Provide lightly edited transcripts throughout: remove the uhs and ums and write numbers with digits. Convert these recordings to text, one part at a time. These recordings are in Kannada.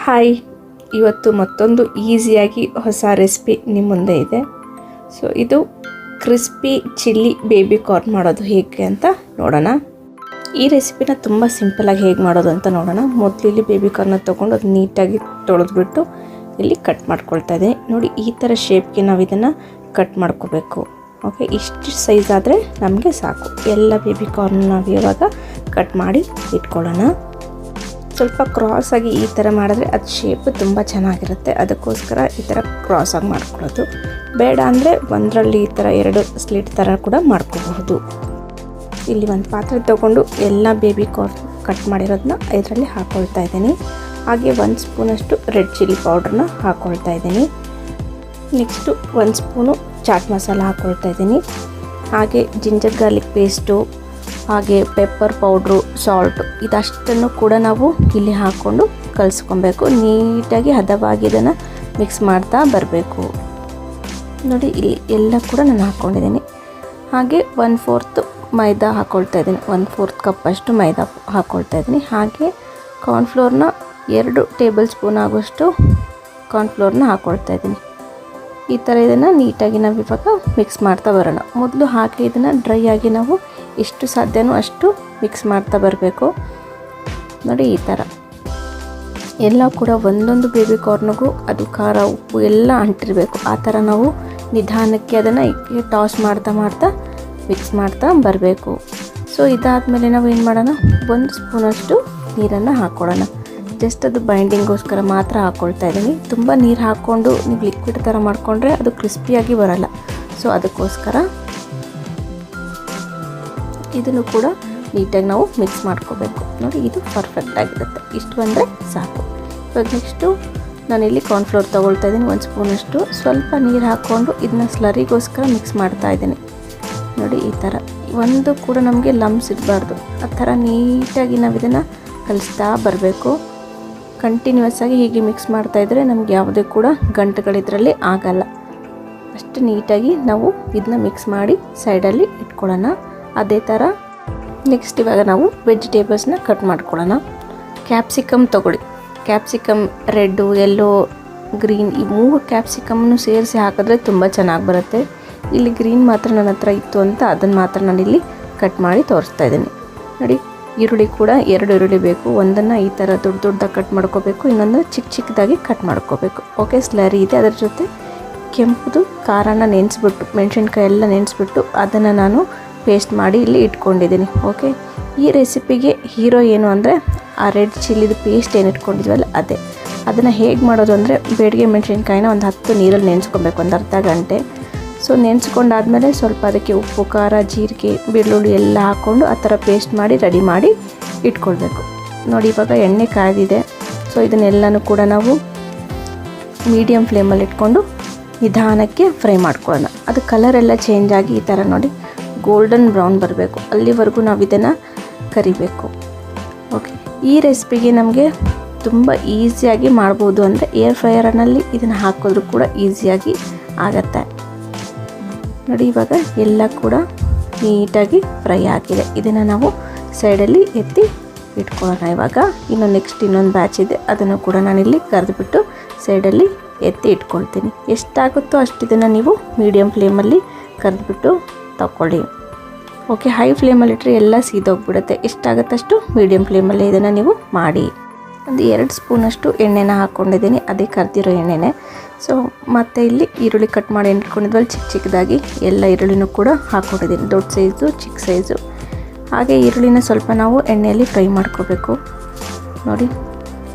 ಹಾಯ್, ಇವತ್ತು ಮತ್ತೊಂದು ಈಸಿಯಾಗಿ ಹೊಸ ರೆಸಿಪಿ ನಿಮ್ಮ ಮುಂದೆ ಇದೆ. ಸೊ ಇದು ಕ್ರಿಸ್ಪಿ ಚಿಲ್ಲಿ ಬೇಬಿ ಕಾರ್ನ್ ಮಾಡೋದು ಹೇಗೆ ಅಂತ ನೋಡೋಣ. ಈ ರೆಸಿಪಿನ ತುಂಬ ಸಿಂಪಲಾಗಿ ಹೇಗೆ ಮಾಡೋದು ಅಂತ ನೋಡೋಣ. ಮೊದಲು ಇಲ್ಲಿ ಬೇಬಿ ಕಾರ್ನ ತೊಗೊಂಡು ಅದು ನೀಟಾಗಿ ತೊಳೆದ್ಬಿಟ್ಟು ಇಲ್ಲಿ ಕಟ್ ಮಾಡ್ಕೊಳ್ತಾ ಇದ್ದೀನಿ. ನೋಡಿ, ಈ ಥರ ಶೇಪ್ಗೆ ನಾವು ಇದನ್ನು ಕಟ್ ಮಾಡ್ಕೋಬೇಕು. ಓಕೆ, ಇಷ್ಟು ಸೈಜ್ ಆದರೆ ನಮಗೆ ಸಾಕು. ಎಲ್ಲ ಬೇಬಿ ಕಾರ್ನ್ ನಾವು ಇವಾಗ ಕಟ್ ಮಾಡಿ ಇಟ್ಕೊಳ್ಳೋಣ. ಸ್ವಲ್ಪ ಕ್ರಾಸಾಗಿ ಈ ಥರ ಮಾಡಿದ್ರೆ ಅದು ಶೇಪ್ ತುಂಬ ಚೆನ್ನಾಗಿರುತ್ತೆ. ಅದಕ್ಕೋಸ್ಕರ ಈ ಥರ ಕ್ರಾಸಾಗಿ ಮಾಡ್ಕೊಳ್ಳೋದು. ಬೇಡ ಅಂದರೆ ಒಂದರಲ್ಲಿ ಈ ಥರ 2 ಸ್ಲಿಟ್ ಥರ ಕೂಡ ಮಾಡ್ಕೋಬಹುದು. ಇಲ್ಲಿ ಒಂದು ಪಾತ್ರೆ ತೊಗೊಂಡು ಎಲ್ಲ ಬೇಬಿ ಕಾರ್ನ್ ಕಟ್ ಮಾಡಿರೋದನ್ನ ಇದರಲ್ಲಿ ಹಾಕ್ಕೊಳ್ತಾ ಇದ್ದೀನಿ. ಹಾಗೆ 1 ಸ್ಪೂನಷ್ಟು ರೆಡ್ ಚಿಲ್ಲಿ ಪೌಡ್ರನ್ನ ಹಾಕ್ಕೊಳ್ತಾ ಇದ್ದೀನಿ. ನೆಕ್ಸ್ಟು 1 ಸ್ಪೂನು ಚಾಟ್ ಮಸಾಲ ಹಾಕ್ಕೊಳ್ತಾ ಇದ್ದೀನಿ. ಹಾಗೆ ಜಿಂಜರ್ ಗಾರ್ಲಿಕ್ ಪೇಸ್ಟು, ಹಾಗೆ ಪೆಪ್ಪರ್ ಪೌಡ್ರು, ಸಾಲ್ಟು, ಇದಷ್ಟನ್ನು ಕೂಡ ನಾವು ಇಲ್ಲಿ ಹಾಕ್ಕೊಂಡು ಕಲಿಸ್ಕೊಬೇಕು. ನೀಟಾಗಿ ಹದವಾಗಿ ಇದನ್ನು ಮಿಕ್ಸ್ ಮಾಡ್ತಾ ಬರಬೇಕು. ನೋಡಿ, ಇಲ್ಲಿ ಎಲ್ಲ ಕೂಡ ನಾನು ಹಾಕ್ಕೊಂಡಿದ್ದೀನಿ. ಹಾಗೆ 1/4 ಮೈದಾ ಹಾಕ್ಕೊಳ್ತಾ ಇದ್ದೀನಿ. 1/4 ಕಪ್ಪಷ್ಟು ಮೈದಾ ಹಾಕ್ಕೊಳ್ತಾ ಇದ್ದೀನಿ. ಹಾಗೆ ಕಾರ್ನ್ಫ್ಲೋರ್ನ 2 ಟೇಬಲ್ ಸ್ಪೂನ್ ಆಗುವಷ್ಟು ಕಾರ್ನ್ಫ್ಲೋರ್ನ ಹಾಕ್ಕೊಳ್ತಾ ಇದ್ದೀನಿ. ಈ ಥರ ಇದನ್ನು ನೀಟಾಗಿ ನಾವು ಇವಾಗ ಮಿಕ್ಸ್ ಮಾಡ್ತಾ ಬರೋಣ. ಮೊದಲು ಹಾಕಿ ಇದನ್ನು ಡ್ರೈ ಆಗಿ ನಾವು ಎಷ್ಟು ಸಾಧ್ಯನೋ ಅಷ್ಟು ಮಿಕ್ಸ್ ಮಾಡ್ತಾ ಬರಬೇಕು. ನೋಡಿ, ಈ ಥರ ಎಲ್ಲ ಕೂಡ ಒಂದೊಂದು ಬೇಬಿ ಕಾರ್ನಿಗೂ ಅದು ಖಾರ ಉಪ್ಪು ಎಲ್ಲ ಅಂಟಿರಬೇಕು. ಆ ಥರ ನಾವು ನಿಧಾನಕ್ಕೆ ಅದನ್ನು ಟಾಸ್ ಮಾಡ್ತಾ ಮಿಕ್ಸ್ ಮಾಡ್ತಾ ಬರಬೇಕು. ಸೊ ಇದಾದಮೇಲೆ ನಾವು ಏನು ಮಾಡೋಣ, 1 ಸ್ಪೂನಷ್ಟು ನೀರನ್ನು ಹಾಕ್ಕೊಳ್ಳೋಣ. ಜಸ್ಟ್ ಅದು ಬೈಂಡಿಂಗೋಸ್ಕರ ಮಾತ್ರ ಹಾಕ್ಕೊಳ್ತಾ ಇದ್ದೀನಿ. ತುಂಬ ನೀರು ಹಾಕ್ಕೊಂಡು ನೀವು ಲಿಕ್ವಿಡ್ ಥರ ಮಾಡಿಕೊಂಡ್ರೆ ಅದು ಕ್ರಿಸ್ಪಿಯಾಗಿ ಬರೋಲ್ಲ. ಸೊ ಅದಕ್ಕೋಸ್ಕರ ಇದನ್ನು ಕೂಡ ನೀಟಾಗಿ ನಾವು ಮಿಕ್ಸ್ ಮಾಡ್ಕೋಬೇಕು. ನೋಡಿ, ಇದು ಪರ್ಫೆಕ್ಟ್ ಆಗಿರುತ್ತೆ. ಇಷ್ಟು ಬಂದರೆ ಸಾಕು. ಇವಾಗ ನೆಕ್ಸ್ಟು ನಾನಿಲ್ಲಿ ಕಾರ್ನ್ಫ್ಲೋರ್ ತೊಗೊಳ್ತಾ ಇದ್ದೀನಿ. 1 ಸ್ಪೂನಷ್ಟು ಸ್ವಲ್ಪ ನೀರು ಹಾಕ್ಕೊಂಡು ಇದನ್ನ ಸ್ಲರಿಗೋಸ್ಕರ ಮಿಕ್ಸ್ ಮಾಡ್ತಾ ಇದ್ದೀನಿ. ನೋಡಿ, ಈ ಥರ ಒಂದು ಕೂಡ ನಮಗೆ ಲಮ್ಸ್ ಇರಬಾರ್ದು. ಆ ಥರ ನೀಟಾಗಿ ನಾವು ಇದನ್ನು ಕಲಿಸ್ತಾ ಬರಬೇಕು. ಕಂಟಿನ್ಯೂಸ್ ಆಗಿ ಹೀಗೆ ಮಿಕ್ಸ್ ಮಾಡ್ತಾಯಿದ್ರೆ ನಮ್ಗೆ ಯಾವುದೇ ಕೂಡ ಗಂಟುಗಳಿದ್ರಲ್ಲಿ ಆಗಲ್ಲ. ಅಷ್ಟು ನೀಟಾಗಿ ನಾವು ಇದನ್ನ ಮಿಕ್ಸ್ ಮಾಡಿ ಸೈಡಲ್ಲಿ ಇಟ್ಕೊಳ್ಳೋಣ. ಅದೇ ಥರ ನೆಕ್ಸ್ಟ್ ಇವಾಗ ನಾವು ವೆಜಿಟೇಬಲ್ಸ್ನ ಕಟ್ ಮಾಡ್ಕೊಳ್ಳೋಣ. ಕ್ಯಾಪ್ಸಿಕಮ್ ತೊಗೊಳ್ಳಿ. ಕ್ಯಾಪ್ಸಿಕಮ್ ರೆಡ್ಡು, ಯೆಲ್ಲೋ, ಗ್ರೀನ್ ಈ 3 ಕ್ಯಾಪ್ಸಿಕಮ್ನು ಸೇರಿಸಿ ಹಾಕಿದ್ರೆ ತುಂಬ ಚೆನ್ನಾಗಿ ಬರುತ್ತೆ. ಇಲ್ಲಿ ಗ್ರೀನ್ ಮಾತ್ರ ನನ್ನ ಹತ್ರ ಇತ್ತು ಅಂತ ಅದನ್ನು ಮಾತ್ರ ನಾನಿಲ್ಲಿ ಕಟ್ ಮಾಡಿ ತೋರಿಸ್ತಾ ಇದ್ದೀನಿ. ನೋಡಿ, ಈರುಳ್ಳಿ ಕೂಡ 2 ಈರುಳ್ಳಿ ಬೇಕು. ಒಂದನ್ನು ಈ ಥರ ದೊಡ್ಡದಾಗಿ ಕಟ್ ಮಾಡ್ಕೋಬೇಕು, ಇನ್ನೊಂದು ಚಿಕ್ಕದಾಗಿ ಕಟ್ ಮಾಡ್ಕೋಬೇಕು. ಓಕೆ, ಸ್ಲರಿ ಇದೆ. ಅದರ ಜೊತೆ ಕೆಂಪುದು ಖಾರನ ನೆನೆಸ್ಬಿಟ್ಟು, ಮೆಣಸಿನ್ಕಾಯಿ ಎಲ್ಲ ನೆನೆಸ್ಬಿಟ್ಟು ಅದನ್ನು ನಾನು ಪೇಸ್ಟ್ ಮಾಡಿ ಇಲ್ಲಿ ಇಟ್ಕೊಂಡಿದ್ದೀನಿ. ಓಕೆ, ಈ ರೆಸಿಪಿಗೆ ಹೀರೋ ಏನು ಅಂದರೆ ಆ ರೆಡ್ ಚಿಲ್ಲಿದು ಪೇಸ್ಟ್ ಏನು ಇಟ್ಕೊಂಡಿದ್ವಲ್ಲ ಅದೇ. ಅದನ್ನು ಹೇಗೆ ಮಾಡೋದು ಅಂದರೆ, ಬೇಡಿಗೆ ಮೆಣಸಿನ್ಕಾಯಿನ ಒಂದು 10 ನೀರಲ್ಲಿ ನೆನೆಸ್ಕೊಬೇಕು, ಒಂದು ಅರ್ಧ ಗಂಟೆ. ಸೊ ನೆನೆಸ್ಕೊಂಡಾದ್ಮೇಲೆ ಸ್ವಲ್ಪ ಅದಕ್ಕೆ ಉಪ್ಪು, ಖಾರ, ಜೀರಿಗೆ, ಬೆಳ್ಳುಳ್ಳಿ ಎಲ್ಲ ಹಾಕ್ಕೊಂಡು ಆ ಥರ ಪೇಸ್ಟ್ ಮಾಡಿ ರೆಡಿ ಮಾಡಿ ಇಟ್ಕೊಳ್ಬೇಕು. ನೋಡಿ, ಇವಾಗ ಎಣ್ಣೆ ಕಾಯ್ದಿದೆ. ಸೊ ಇದನ್ನೆಲ್ಲನೂ ಕೂಡ ನಾವು ಮೀಡಿಯಮ್ ಫ್ಲೇಮಲ್ಲಿ ಇಟ್ಕೊಂಡು ನಿಧಾನಕ್ಕೆ ಫ್ರೈ ಮಾಡ್ಕೊಳ್ಳೋಣ. ಅದು ಕಲರ್ ಎಲ್ಲ ಚೇಂಜ್ ಆಗಿ ಈ ಥರ ನೋಡಿ ಗೋಲ್ಡನ್ ಬ್ರೌನ್ ಬರಬೇಕು. ಅಲ್ಲಿವರೆಗೂ ನಾವು ಇದನ್ನು ಕರಿಬೇಕು. ಓಕೆ, ಈ ರೆಸಿಪಿಗೆ ನಮಗೆ ತುಂಬ ಈಸಿಯಾಗಿ ಮಾಡ್ಬೋದು. ಅಂದರೆ ಏರ್ ಫ್ರೈಯರ್ನಲ್ಲಿ ಇದನ್ನು ಹಾಕಿದ್ರೂ ಕೂಡ ಈಸಿಯಾಗಿ ಆಗತ್ತೆ. ನೋಡಿ, ಇವಾಗ ಎಲ್ಲ ಕೂಡ ನೀಟಾಗಿ ಫ್ರೈ ಆಗಿದೆ. ಇದನ್ನು ನಾವು ಸೈಡಲ್ಲಿ ಎತ್ತಿ ಇಟ್ಕೊಳ್ಳೋಣ. ಇವಾಗ ಇನ್ನೊಂದು ಬ್ಯಾಚ್ ಇದೆ, ಅದನ್ನು ಕೂಡ ನಾನಿಲ್ಲಿ ಕರೆದುಬಿಟ್ಟು ಸೈಡಲ್ಲಿ ಎತ್ತಿ ಇಟ್ಕೊಳ್ತೀನಿ. ಎಷ್ಟಾಗುತ್ತೋ ಅಷ್ಟು ಇದನ್ನು ನೀವು ಮೀಡಿಯಮ್ ಫ್ಲೇಮಲ್ಲಿ ಕರೆದುಬಿಟ್ಟು ತಗೊಳ್ಳಿ. ಓಕೆ, ಹೈ ಫ್ಲೇಮಲ್ಲಿ ಇಟ್ಟರೆ ಎಲ್ಲ ಸೀದೋಗ್ಬಿಡುತ್ತೆ. ಎಷ್ಟಾಗುತ್ತಷ್ಟು ಮೀಡಿಯಮ್ ಫ್ಲೇಮಲ್ಲಿ ಇದನ್ನು ನೀವು ಮಾಡಿ. ಒಂದು 2 ಸ್ಪೂನಷ್ಟು ಎಣ್ಣೆನ ಹಾಕ್ಕೊಂಡಿದ್ದೀನಿ, ಅದೇ ಕರೆದಿರೋ ಎಣ್ಣೆನೇ. ಸೊ ಮತ್ತು ಇಲ್ಲಿ ಈರುಳ್ಳಿ ಕಟ್ ಮಾಡಿ ಇಟ್ಕೊಂಡಿದ್ವಲ್ಲಿ ಚಿಕ್ಕದಾಗಿ ಎಲ್ಲ ಈರುಳ್ಳಿನೂ ಕೂಡ ಹಾಕ್ಕೊಂಡಿದ್ದೀನಿ, ದೊಡ್ಡ ಸೈಜು, ಚಿಕ್ಕ ಸೈಜು. ಹಾಗೆ ಈರುಳ್ಳಿನ ಸ್ವಲ್ಪ ನಾವು ಎಣ್ಣೆಯಲ್ಲಿ ಫ್ರೈ ಮಾಡ್ಕೋಬೇಕು. ನೋಡಿ,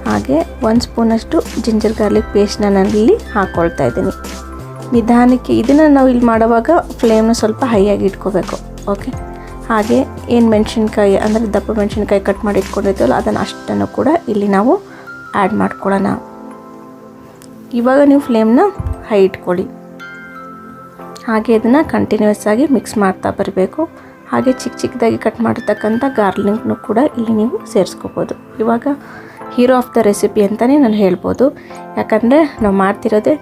ಹಾಗೆ 1 ಸ್ಪೂನಷ್ಟು ಜಿಂಜರ್ ಗಾರ್ಲಿಕ್ ಪೇಸ್ಟ್ನ ನಾನಿಲ್ಲಿ ಹಾಕ್ಕೊಳ್ತಾ ಇದ್ದೀನಿ. ನಿಧಾನಕ್ಕೆ ಇದನ್ನು ನಾವು ಇಲ್ಲಿ ಮಾಡುವಾಗ ಫ್ಲೇಮ್ನ ಸ್ವಲ್ಪ ಹೈಯಾಗಿ ಇಟ್ಕೋಬೇಕು. ಓಕೆ, ಹಾಗೆ ಏನು ಮೆಣಸಿನ್ಕಾಯಿ ಅಂದರೆ ದಪ್ಪ ಮೆಣಸಿನ್ಕಾಯಿ ಕಟ್ ಮಾಡಿ ಇಟ್ಕೊಂಡಿರ್ತೀವಲ್ಲ ಅದನ್ನು ಅಷ್ಟನ್ನು ಕೂಡ ಇಲ್ಲಿ ನಾವು ಆ್ಯಡ್ ಮಾಡ್ಕೊಳ್ಳೋಣ. ಇವಾಗ ನೀವು ಫ್ಲೇಮ್ನ ಹೈ ಇಟ್ಕೊಳ್ಳಿ. ಹಾಗೆ ಇದನ್ನು ಕಂಟಿನ್ಯೂಸ್ ಆಗಿ ಮಿಕ್ಸ್ ಮಾಡ್ತಾ ಬರಬೇಕು. ಹಾಗೆ ಚಿಕ್ಕದಾಗಿ ಕಟ್ ಮಾಡಿರ್ತಕ್ಕಂಥ ಗಾರ್ಲಿಕ್ನು ಕೂಡ ಇಲ್ಲಿ ನೀವು ಸೇರಿಸ್ಕೋಬೋದು. ಇವಾಗ ಹೀರೋ ಆಫ್ ದ ರೆಸಿಪಿ ಅಂತಲೇ ನಾನು ಹೇಳ್ಬೋದು. ಯಾಕಂದರೆ ನಾವು ಮಾಡ್ತಿರೋದೇ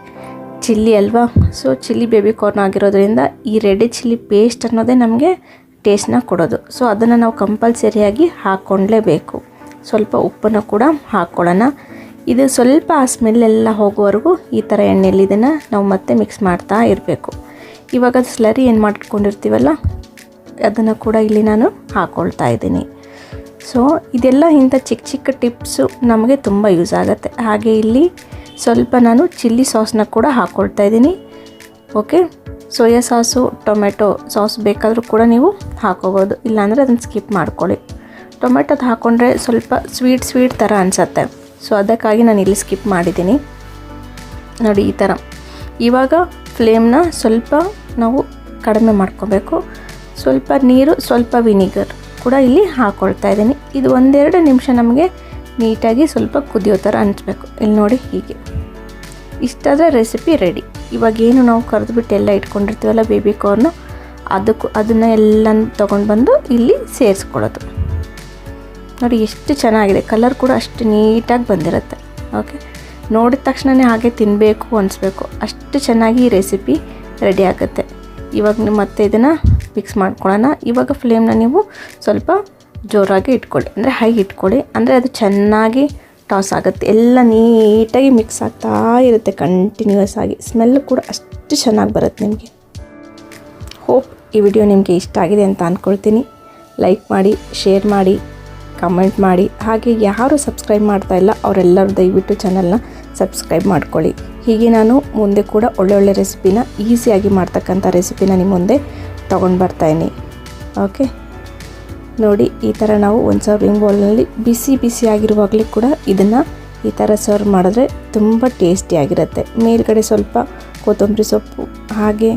ಚಿಲ್ಲಿ ಅಲ್ವಾ. ಸೊ ಚಿಲ್ಲಿ ಬೇಬಿ ಕಾರ್ನ್ ಆಗಿರೋದ್ರಿಂದ ಈ ರೆಡ್ ಚಿಲ್ಲಿ ಪೇಸ್ಟ್ ಅನ್ನೋದೇ ನಮಗೆ ಟೇಸ್ಟ್ನ ಕೊಡೋದು. ಸೊ ಅದನ್ನು ನಾವು ಕಂಪಲ್ಸರಿಯಾಗಿ ಹಾಕ್ಕೊಳ್ಳೇಬೇಕು. ಸ್ವಲ್ಪ ಉಪ್ಪನ್ನು ಕೂಡ ಹಾಕ್ಕೊಳ್ಳೋಣ. ಇದು ಸ್ವಲ್ಪ ಆ ಸ್ಮೆಲ್ಲೆಲ್ಲ ಹೋಗೋವರೆಗೂ ಈ ಥರ ಎಣ್ಣೆಯಲ್ಲಿ ಇದನ್ನು ನಾವು ಮತ್ತೆ ಮಿಕ್ಸ್ ಮಾಡ್ತಾ ಇರಬೇಕು. ಇವಾಗ ಸ್ಲರಿ ಏನು ಮಾಡಿಟ್ಕೊಂಡಿರ್ತೀವಲ್ಲ ಅದನ್ನು ಕೂಡ ಇಲ್ಲಿ ನಾನು ಹಾಕ್ಕೊಳ್ತಾ ಇದ್ದೀನಿ. ಸೊ ಇದೆಲ್ಲ ಇಂಥ ಚಿಕ್ಕ ಚಿಕ್ಕ ಟಿಪ್ಸು ನಮಗೆ ತುಂಬ ಯೂಸ್ ಆಗುತ್ತೆ. ಹಾಗೆ ಇಲ್ಲಿ ಸ್ವಲ್ಪ ನಾನು ಚಿಲ್ಲಿ ಸಾಸ್ನ ಕೂಡ ಹಾಕ್ಕೊಳ್ತಾ ಇದ್ದೀನಿ. Okay, soya sauce tomato sauce ಬೇಕಾದರೂ ಕೂಡ ನೀವು ಹಾಕೋಬೋದು, ಇಲ್ಲಾಂದರೆ ಅದನ್ನು ಸ್ಕಿಪ್ ಮಾಡ್ಕೊಳ್ಳಿ. ಟೊಮೆಟೊದು ಹಾಕ್ಕೊಂಡ್ರೆ ಸ್ವಲ್ಪ ಸ್ವೀಟ್ ಥರ ಅನಿಸುತ್ತೆ. ಸೊ ಅದಕ್ಕಾಗಿ ನಾನು ಇಲ್ಲಿ ಸ್ಕಿಪ್ ಮಾಡಿದ್ದೀನಿ. ನೋಡಿ ಈ ಥರ. ಇವಾಗ ಫ್ಲೇಮ್ನ ಸ್ವಲ್ಪ ನಾವು ಕಡಿಮೆ ಮಾಡ್ಕೋಬೇಕು. ಸ್ವಲ್ಪ ನೀರು, ಸ್ವಲ್ಪ ವಿನಿಗರ್ ಕೂಡ ಇಲ್ಲಿ ಹಾಕ್ಕೊಳ್ತಾ ಇದ್ದೀನಿ. ಇದು 1-2 ನಿಮಿಷ ನಮಗೆ ನೀಟಾಗಿ ಸ್ವಲ್ಪ ಕುದಿಯೋ ಥರ ಅನಿಸ್ಬೇಕು. ಇಲ್ಲಿ ನೋಡಿ ಹೀಗೆ. ಇಷ್ಟಾದರೆ ರೆಸಿಪಿ ರೆಡಿ. ಇವಾಗೇನು ನಾವು ಕರೆದುಬಿಟ್ಟು ಎಲ್ಲ ಇಟ್ಕೊಂಡಿರ್ತೀವಲ್ಲ ಬೇಬಿ ಕಾರ್ನು, ಅದನ್ನು ಎಲ್ಲ ತೊಗೊಂಡು ಬಂದು ಇಲ್ಲಿ ಸೇರಿಸ್ಕೊಳ್ಳೋದು. ನೋಡಿ ಎಷ್ಟು ಚೆನ್ನಾಗಿದೆ. ಕಲರ್ ಕೂಡ ಅಷ್ಟು ನೀಟಾಗಿ ಬಂದಿರುತ್ತೆ. ಓಕೆ, ನೋಡಿದ ತಕ್ಷಣವೇ ಹಾಗೆ ತಿನ್ನಬೇಕು ಅನಿಸ್ಬೇಕು, ಅಷ್ಟು ಚೆನ್ನಾಗಿ ಈ ರೆಸಿಪಿ ರೆಡಿ ಆಗುತ್ತೆ. ಇವಾಗ ನೀವು ಮತ್ತೆ ಇದನ್ನು ಮಿಕ್ಸ್ ಮಾಡ್ಕೊಳ್ಳೋಣ. ಇವಾಗ ಫ್ಲೇಮ್ನ ನೀವು ಸ್ವಲ್ಪ ಜೋರಾಗಿ ಇಟ್ಕೊಳ್ಳಿ, ಅಂದರೆ ಹೈ ಇಟ್ಕೊಳ್ಳಿ, ಅಂದರೆ ಅದು ಚೆನ್ನಾಗಿ ಟಾಸ್ ಆಗುತ್ತೆ. ಎಲ್ಲ ನೀಟಾಗಿ ಮಿಕ್ಸ್ ಆಗ್ತಾ ಇರುತ್ತೆ ಕಂಟಿನ್ಯೂಯಸ್ ಆಗಿ. ಸ್ಮೆಲ್ ಕೂಡ ಅಷ್ಟು ಚೆನ್ನಾಗಿ ಬರುತ್ತೆ ನಿಮಗೆ. ಹೋಪ್ ಈ ವಿಡಿಯೋ ನಿಮಗೆ ಇಷ್ಟ ಆಗಿದೆ ಅಂತ ಅಂದ್ಕೊಳ್ತೀನಿ. ಲೈಕ್ ಮಾಡಿ, ಶೇರ್ ಮಾಡಿ, ಕಮೆಂಟ್ ಮಾಡಿ. ಹಾಗೆ ಯಾರು ಸಬ್ಸ್ಕ್ರೈಬ್ ಮಾಡ್ತಾ ಇಲ್ಲ ಅವರೆಲ್ಲರೂ ದಯವಿಟ್ಟು ಚಾನಲ್ನ ಸಬ್ಸ್ಕ್ರೈಬ್ ಮಾಡ್ಕೊಳ್ಳಿ. ಹೀಗೆ ನಾನು ಮುಂದೆ ಕೂಡ ಒಳ್ಳೊಳ್ಳೆ ರೆಸಿಪಿನ, ಈಸಿಯಾಗಿ ಮಾಡ್ತಕ್ಕಂಥ ರೆಸಿಪಿನ ನಿಮ್ಮ ಮುಂದೆ ತೊಗೊಂಡು ಬರ್ತಾಯಿನಿ. ಓಕೆ, ನೋಡಿ ಈ ಥರ ನಾವು ಒಂದು ಸರ್ವಿಂಗ್ ಬೌಲ್ನಲ್ಲಿ ಬಿಸಿ ಆಗಿರುವಾಗಲೇ ಕೂಡ ಇದನ್ನು ಈ ಥರ ಸರ್ವ್ ಮಾಡಿದ್ರೆ ತುಂಬ ಟೇಸ್ಟಿಯಾಗಿರುತ್ತೆ. ಮೇಲ್ಗಡೆ ಸ್ವಲ್ಪ ಕೊತ್ತಂಬರಿ ಸೊಪ್ಪು, ಹಾಗೆ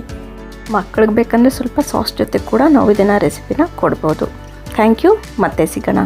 ಮಕ್ಕಳಿಗೆ ಬೇಕಂದರೆ ಸ್ವಲ್ಪ ಸಾಸ್ ಜೊತೆ ಕೂಡ ನಾವು ಇದನ್ನು ರೆಸಿಪಿನ ಕೊಡ್ಬೋದು. Thank you. ಮತ್ತೆ ಸಿಗೋಣ.